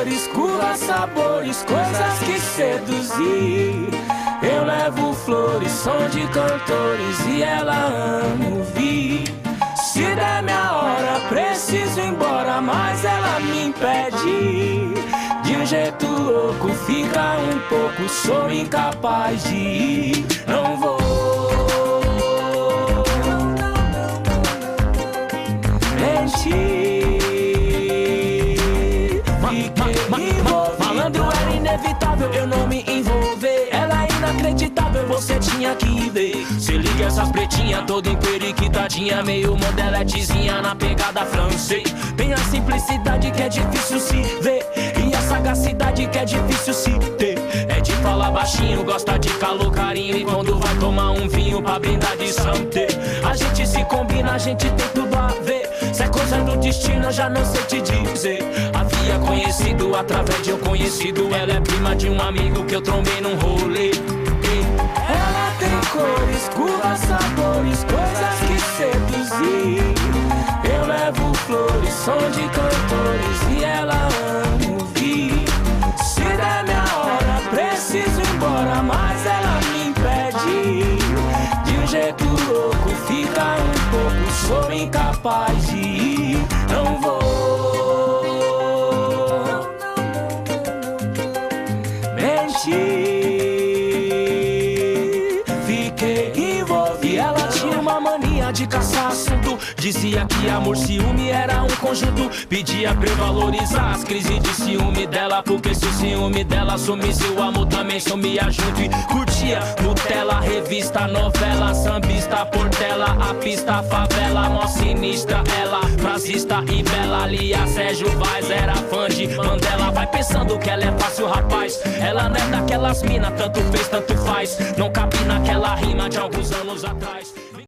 cores, curvas, sabores, coisas que seduzir. Eu levo flores, som de cantores e ela ama ouvir. Se der minha hora, preciso ir embora, mas ela me impede. De um jeito louco, fica um pouco, sou incapaz de ir. Não vou mentir. Malandro, era inevitável eu não me envolver. Ela é inacreditável, você tinha que ver. Se liga essas pretinhas, toda emperiquitadinha, meio modeletezinha na pegada francês. Tem a simplicidade que é difícil se ver e a sagacidade que é difícil se ter. É de falar baixinho, gosta de calor, carinho, e quando vai tomar um vinho pra brindar de santé. A gente se combina, a gente tem tudo a ver. Se é coisa do destino, eu já não sei te dizer. Havia conhecido através de um conhecido. Ela é prima de um amigo que eu trombei num rolê. Ela tem cores, curvas, sabores, coisas que seduzir. Eu levo flores, som de cantores e ela ama ouvir. Se der minha hora, preciso ir embora, mas ela me impede. De um jeito louco, fica um pouco, sou incapaz de ir. Não vou mentir. Fiquei envolvido. E ela tinha uma mania de caçar assunto. Dizia que amor, ciúme era um conjunto. Pedia pra eu valorizar as crises de ciúme dela, porque se o ciúme dela sumisse, o amor também sumia junto. E curtia Nutella, revista, novela, sambista, portela, a pista, favela, mó sinistra ela, frasista e bela. Lia Sérgio Vaz, era fã de Mandela. Vai pensando que ela é fácil, rapaz. Ela não é daquelas mina, tanto fez, tanto faz. Não cabe naquela rima de alguns anos atrás.